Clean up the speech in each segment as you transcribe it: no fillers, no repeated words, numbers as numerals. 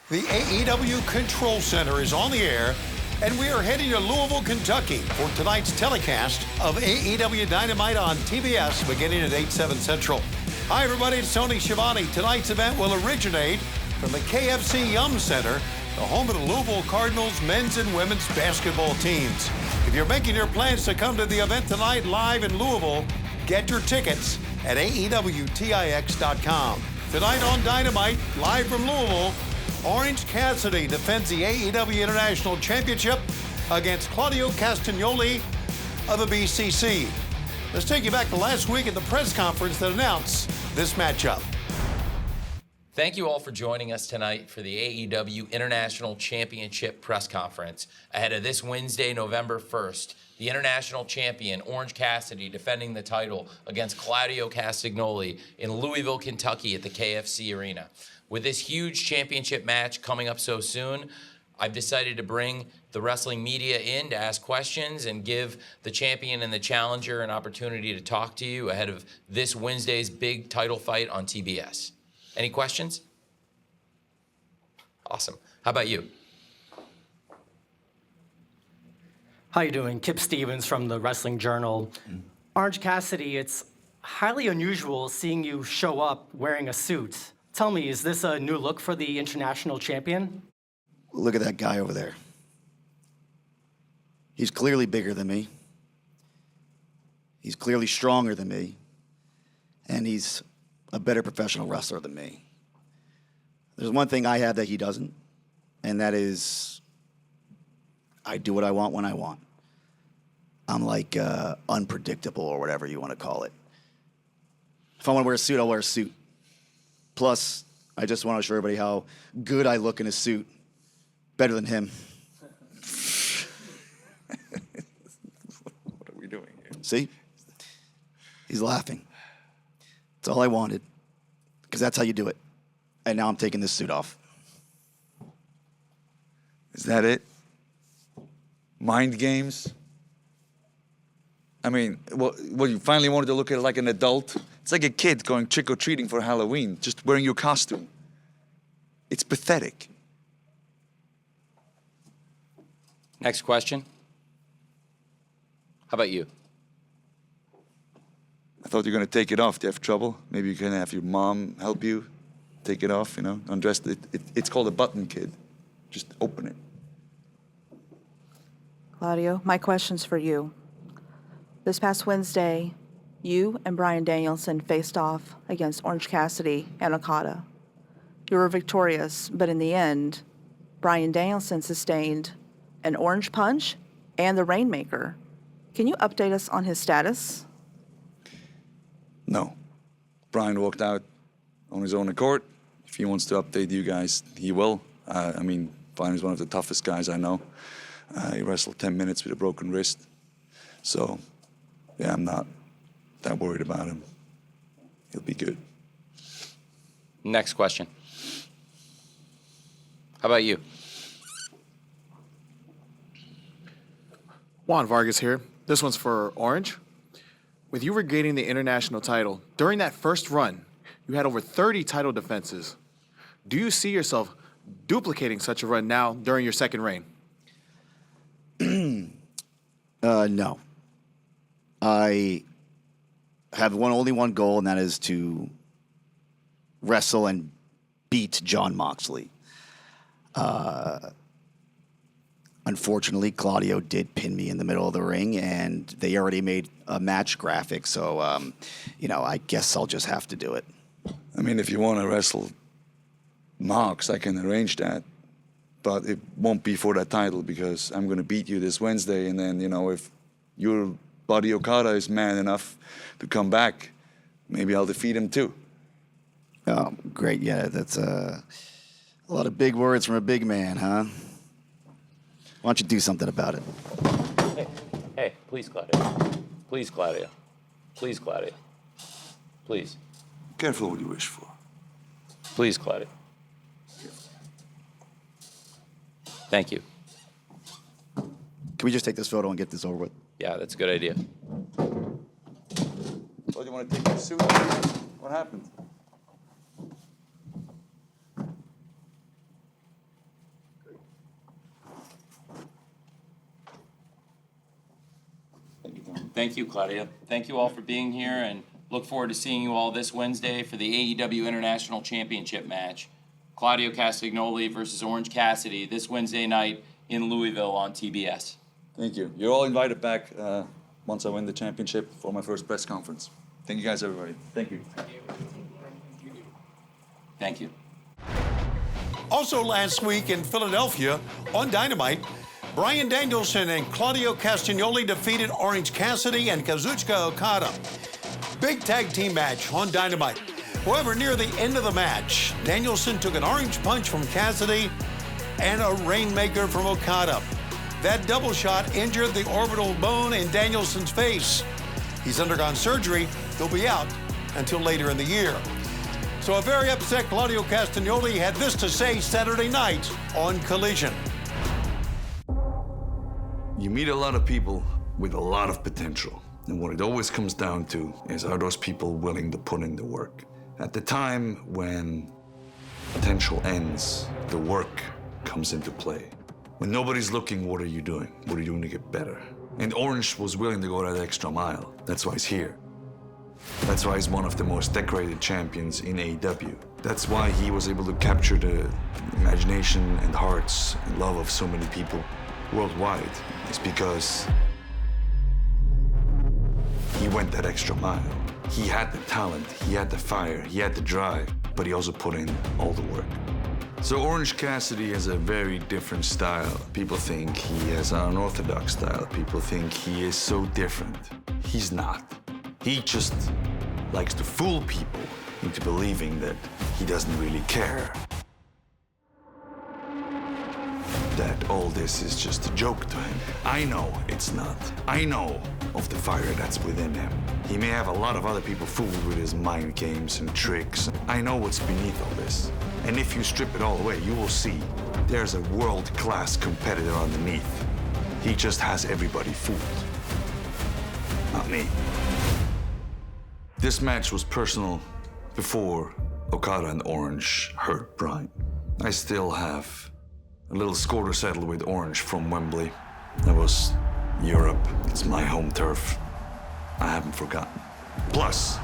The AEW Control Center is on the air, and we are heading to Louisville, Kentucky for tonight's telecast of AEW Dynamite on TBS beginning at 8/7 Central. Hi, everybody. It's Tony Schiavone. Tonight's event will originate from the KFC Yum Center, the home of the Louisville Cardinals men's and women's basketball teams. If you're making your plans to come to the event tonight live in Louisville, get your tickets at AEWTIX.com. Tonight on Dynamite, live from Louisville, Orange Cassidy defends the AEW International Championship against Claudio Castagnoli of the BCC. Let's take you back to last week at the press conference that announced this matchup. Thank you all for joining us tonight for the AEW International Championship press conference ahead of this Wednesday, November 1st. The International Champion, Orange Cassidy, defending the title against Claudio Castagnoli in Louisville, Kentucky at the KFC Arena. With this huge championship match coming up so soon, I've decided to bring the wrestling media in to ask questions and give the champion and the challenger an opportunity to talk to you ahead of this Wednesday's big title fight on TBS. Any questions? Awesome. How about you? How you doing? Kip Stevens from the Wrestling Journal. Orange Cassidy, it's highly unusual seeing you show up wearing a suit. Tell me, is this a new look for the international champion? Look at that guy over there. He's clearly bigger than me. He's clearly stronger than me. And he's a better professional wrestler than me. There's one thing I have that he doesn't, and that is I do what I want when I want. I'm like unpredictable or whatever you want to call it. If I want to wear a suit, I'll wear a suit. Plus, I just want to show everybody how good I look in a suit. Better than him. What are we doing here? See? He's laughing. That's all I wanted, because that's how you do it. And now I'm taking this suit off. Is that it? Mind games? I mean, what you finally wanted to look at it like an adult? It's like a kid going trick-or-treating for Halloween, just wearing your costume. It's pathetic. Next question. How about you? I thought you were going to take it off. Do you have trouble? Maybe you can have your mom help you take it off, undress it. It's called a button, kid. Just open it. Claudio, my question's for you. This past Wednesday, you and Bryan Danielson faced off against Orange Cassidy and Okada. You were victorious, but in the end, Bryan Danielson sustained an orange punch and the Rainmaker. Can you update us on his status? No. Bryan walked out on his own accord. If he wants to update you guys, he will. Bryan is one of the toughest guys I know. He wrestled 10 minutes with a broken wrist. So, yeah, I'm not that worried about him. He'll be good. Next question. How about you? Juan Vargas here. This one's for Orange. With you regaining the international title, during that first run, you had over 30 title defenses. Do you see yourself duplicating such a run now during your second reign? No. I have only one goal, and that is to wrestle and beat Jon Moxley. Unfortunately, Claudio did pin me in the middle of the ring, and they already made a match graphic, so, I guess I'll just have to do it. I mean, if you want to wrestle Mox, I can arrange that. But it won't be for that title, because I'm going to beat you this Wednesday, and then, if your buddy Okada is man enough to come back, maybe I'll defeat him too. Oh, great. Yeah, that's a lot of big words from a big man, huh? Why don't you do something about it? Hey, please, Claudio. Please, Claudio. Please, Claudio. Please. Careful what you wish for. Please, Claudio. Thank you. Can we just take this photo and get this over with? Yeah, that's a good idea. So you want to take your suit? What happened? Thank you, Claudio. Thank you all for being here, and look forward to seeing you all this Wednesday for the AEW International Championship match. Claudio Castagnoli versus Orange Cassidy this Wednesday night in Louisville on TBS. Thank you. You're all invited back once I win the championship for my first press conference. Thank you guys, everybody. Thank you. Thank you. Also last week in Philadelphia on Dynamite, Bryan Danielson and Claudio Castagnoli defeated Orange Cassidy and Kazuchika Okada. Big tag team match on Dynamite. However, near the end of the match, Danielson took an orange punch from Cassidy and a rainmaker from Okada. That double shot injured the orbital bone in Danielson's face. He's undergone surgery. He'll be out until later in the year. So a very upset Claudio Castagnoli had this to say Saturday night on Collision. You meet a lot of people with a lot of potential. And what it always comes down to is, are those people willing to put in the work? At the time when potential ends, the work comes into play. When nobody's looking, what are you doing? What are you doing to get better? And Orange was willing to go that extra mile. That's why he's here. That's why he's one of the most decorated champions in AEW. That's why he was able to capture the imagination and hearts and love of so many people worldwide. It's because he went that extra mile. He had the talent, he had the fire, he had the drive, but he also put in all the work. So Orange Cassidy has a very different style. People think he has an unorthodox style. People think he is so different. He's not. He just likes to fool people into believing that he doesn't really care. That all this is just a joke to him. I know it's not. I know of the fire that's within him. He may have a lot of other people fooled with his mind games and tricks. I know what's beneath all this. And if you strip it all away, you will see there's a world-class competitor underneath. He just has everybody fooled. Not me. This match was personal before Okada and Orange hurt Bryan. I still have a little score to settle with Orange from Wembley. That was Europe. It's my home turf. I haven't forgotten. Plus,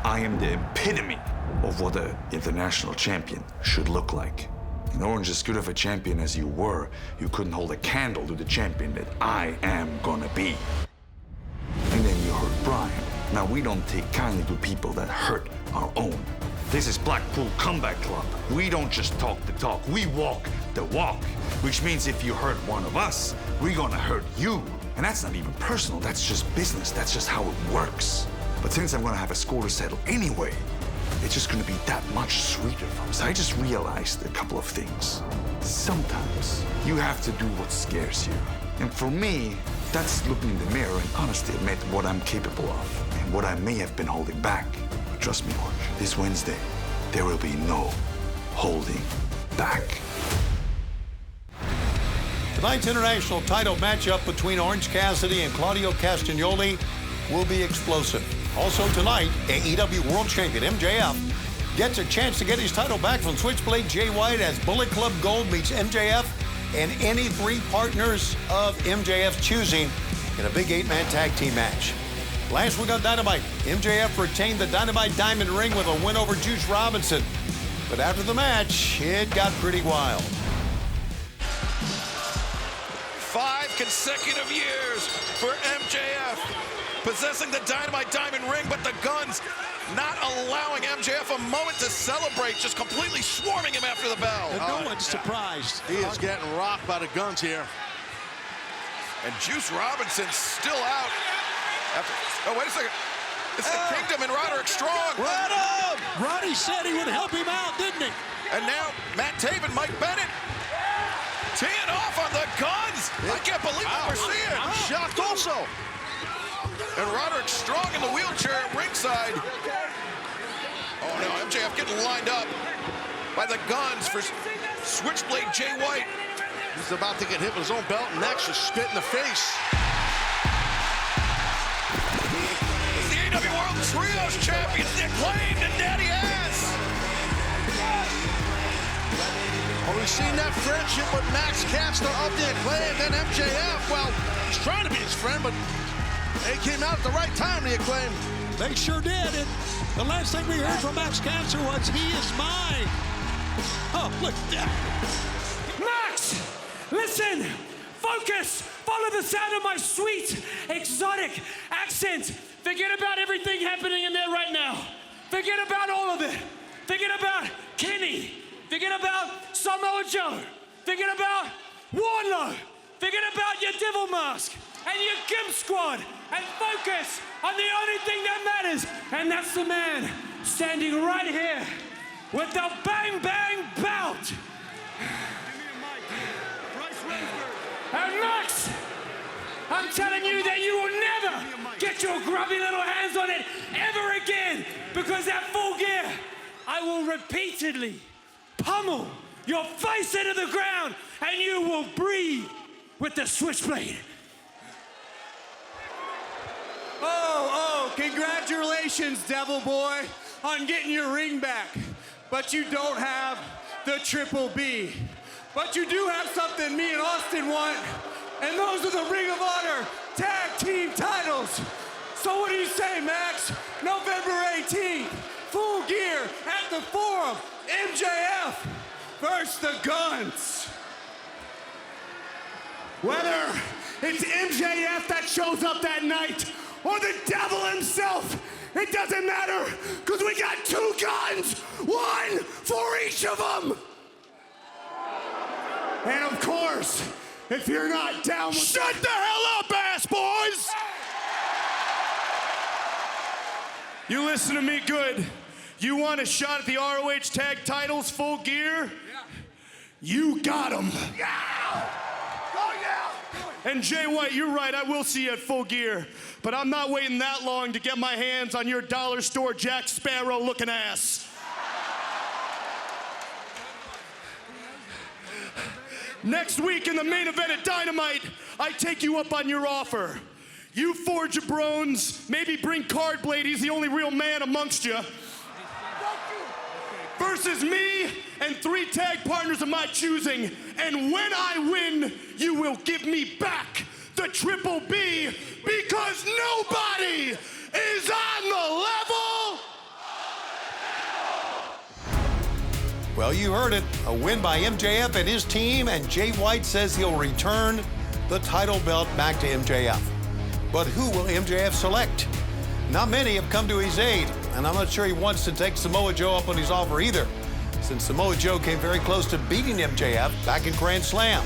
I am the epitome of what an international champion should look like. And Orange, as good of a champion as you were, you couldn't hold a candle to the champion that I am gonna be. And then you hurt Bryan. Now, we don't take kindly to people that hurt our own. This is Blackpool Comeback Club. We don't just talk the talk, we walk the walk. Which means if you hurt one of us, we're gonna hurt you. And that's not even personal, that's just business, that's just how it works. But since I'm gonna have a score to settle anyway, it's just gonna be that much sweeter for us. I just realized a couple of things. Sometimes you have to do what scares you. And for me, that's looking in the mirror and honestly admit what I'm capable of and what I may have been holding back. But trust me, Orange, this Wednesday, there will be no holding back. Tonight's international title matchup between Orange Cassidy and Claudio Castagnoli will be explosive. Also tonight, AEW World Champion MJF gets a chance to get his title back from Switchblade Jay White as Bullet Club Gold meets MJF and any three partners of MJF's choosing in a big 8-man tag team match. Last week on Dynamite, MJF retained the Dynamite Diamond Ring with a win over Juice Robinson. But after the match, it got pretty wild. 5 consecutive years for MJF, possessing the Dynamite Diamond Ring, but the Guns not allowing MJF a moment to celebrate, just completely swarming him after the bell. And no one's surprised. He is getting rocked by the Guns here. And Juice Robinson still out. Oh, wait a second. It's the Kingdom and Roderick Strong. Roddy said he would help him out, didn't he? And now Matt Taven, Mike Bennett, teeing off on the Guns. I can't believe what we're seeing. I'm shocked also. And Roderick Strong in the wheelchair at ringside. Oh no, MJF getting lined up by the Guns for Switchblade Jay White. He's about to get hit with his own belt and next just spit in the face. It's the AEW World Trios Champions, the Acclaimed and Daddy Ass. Well, we've seen that friendship with Max Caster of the Acclaimed and MJF. Well, he's trying to be his friend, but They came out at the right time, the Acclaim. They sure did. And the last thing we heard from Max Cancer was, "He is mine." Oh, look. Max, listen, focus, follow the sound of my sweet, exotic accent. Forget about everything happening in there right now. Forget about all of it. Forget about Kenny. Forget about Samoa Joe. Forget about Wardlow. Forget about your Devil Mask and your Gimp Squad, and focus on the only thing that matters, and that's the man standing right here with the Bang Bang belt. And Max, I'm telling you that you will never get your grubby little hands on it ever again, because at Full Gear, I will repeatedly pummel your face into the ground, and you will breathe with the switchblade. Oh, congratulations, Devil Boy, on getting your ring back. But you don't have the Triple B. But you do have something me and Austin want, and those are the Ring of Honor Tag Team titles. So what do you say, Max? November 18th, Full Gear at the Forum, MJF versus the Guns. Whether it's MJF that shows up that night or the devil himself, it doesn't matter, because we got two guns, one for each of them. And of course, if you're not down with Shut the hell up, ass boys! You listen to me good. You want a shot at the ROH Tag Titles, Full Gear? Yeah. You got them. Yeah! Oh, yeah! And Jay White, you're right, I will see you at Full Gear. But I'm not waiting that long to get my hands on your dollar store Jack Sparrow looking ass. Next week in the main event at Dynamite, I take you up on your offer. You four jabrones, maybe bring Cardblade, he's the only real man amongst you. Versus me and 3 tag partners of my choosing. And when I win, you will give me back the Triple B, because nobody is on the level. Well, you heard it. A win by MJF and his team, and Jay White says he'll return the title belt back to MJF. But who will MJF select? Not many have come to his aid, and I'm not sure he wants to take Samoa Joe up on his offer either, since Samoa Joe came very close to beating MJF back in Grand Slam.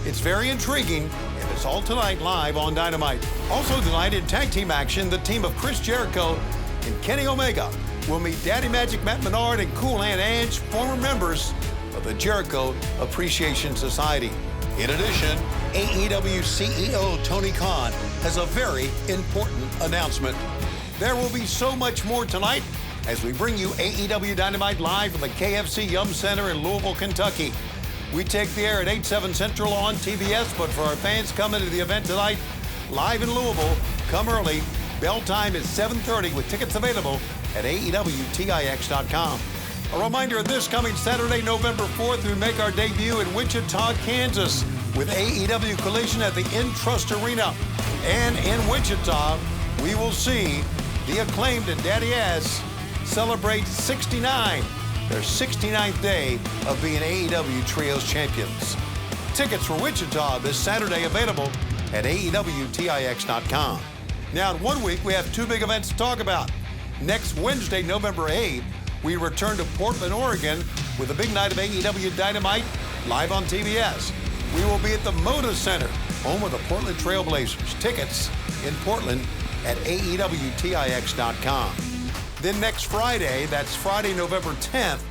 It's very intriguing, and it's all tonight live on Dynamite. Also tonight in tag team action, the team of Chris Jericho and Kenny Omega will meet Daddy Magic Matt Menard and Cool Aunt Ange, former members of the Jericho Appreciation Society. In addition, AEW CEO Tony Khan has a very important announcement. There will be so much more tonight as we bring you AEW Dynamite live from the KFC Yum Center in Louisville, Kentucky. We take the air at 8/7 Central on TBS, but for our fans coming to the event tonight, live in Louisville, come early. Bell time is 7:30 with tickets available at AEWTIX.com. A reminder, this coming Saturday, November 4th, we make our debut in Wichita, Kansas with AEW Collision at the Intrust Arena. And in Wichita, we will see the Acclaimed and Daddy Ass celebrate 69, their 69th day of being AEW Trios champions. Tickets for Wichita this Saturday available at AEWTIX.com. Now, in 1 week, we have 2 big events to talk about. Next Wednesday, November 8th, we return to Portland, Oregon with a big night of AEW Dynamite live on TBS. We will be at the Moda Center, home of the Portland Trail Blazers. Tickets in Portland at AEWTIX.com. Then next Friday, that's Friday, November 10th,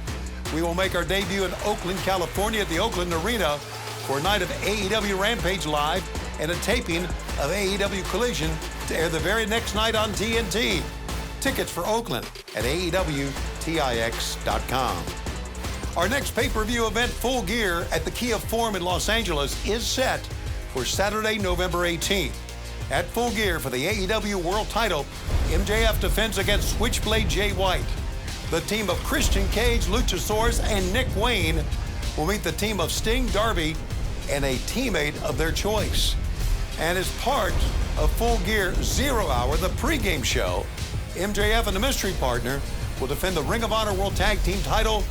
we will make our debut in Oakland, California at the Oakland Arena for a night of AEW Rampage live and a taping of AEW Collision to air the very next night on TNT. Tickets for Oakland at AEWTIX.com. Our next pay-per-view event, Full Gear, at the Kia Forum in Los Angeles is set for Saturday, November 18th. At Full Gear for the AEW World Title, MJF defends against Switchblade Jay White. The team of Christian Cage, Luchasaurus, and Nick Wayne will meet the team of Sting, Darby, and a teammate of their choice. And as part of Full Gear 0 Hour, the pregame show, MJF and the mystery partner will defend the Ring of Honor World Tag Team title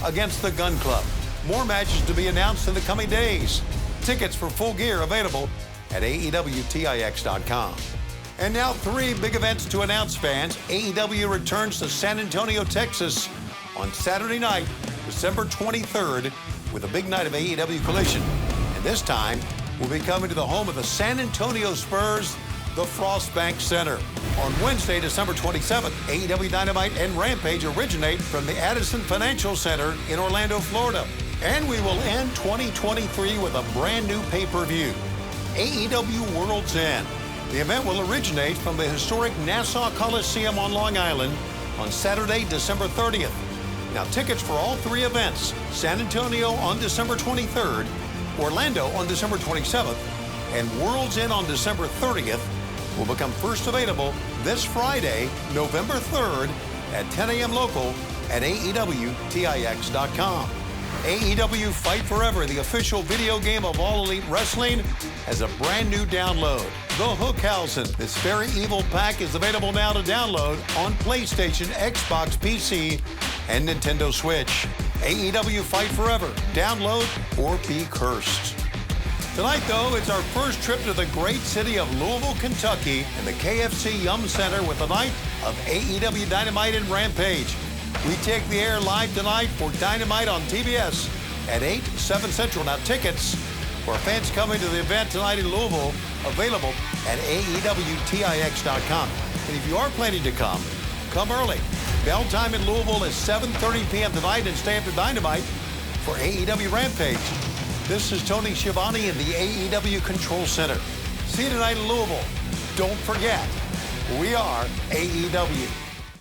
against the Gun Club. More matches to be announced in the coming days. Tickets for Full Gear available at AEWTIX.com. And now 3 big events to announce, fans. AEW returns to San Antonio, Texas on Saturday night, December 23rd, with a big night of AEW Collision. And this time, we'll be coming to the home of the San Antonio Spurs, the Frost Bank Center. On Wednesday, December 27th, AEW Dynamite and Rampage originate from the Addison Financial Center in Orlando, Florida. And we will end 2023 with a brand new pay-per-view, AEW World's End. The event will originate from the historic Nassau Coliseum on Long Island on Saturday, December 30th. Now, tickets for all 3 events, San Antonio on December 23rd, Orlando on December 27th, and World's End on December 30th, will become first available this Friday, November 3rd at 10 a.m. local at AEWTIX.com. AEW Fight Forever, the official video game of All Elite Wrestling, has a brand new download. The Hookhausen. This very evil pack is available now to download on PlayStation, Xbox, PC, and Nintendo Switch. AEW Fight Forever. Download or be cursed. Tonight, though, it's our first trip to the great city of Louisville, Kentucky, and the KFC Yum Center with a night of AEW Dynamite and Rampage. We take the air live tonight for Dynamite on TBS at 8, 7 Central. Now, tickets for fans coming to the event tonight in Louisville available at AEWTIX.com. And if you are planning to come early. Bell time in Louisville is 7:30 p.m. tonight, and stay after Dynamite for AEW Rampage. This is Tony Schiavone in the AEW Control Center. See you tonight in Louisville. Don't forget, we are AEW.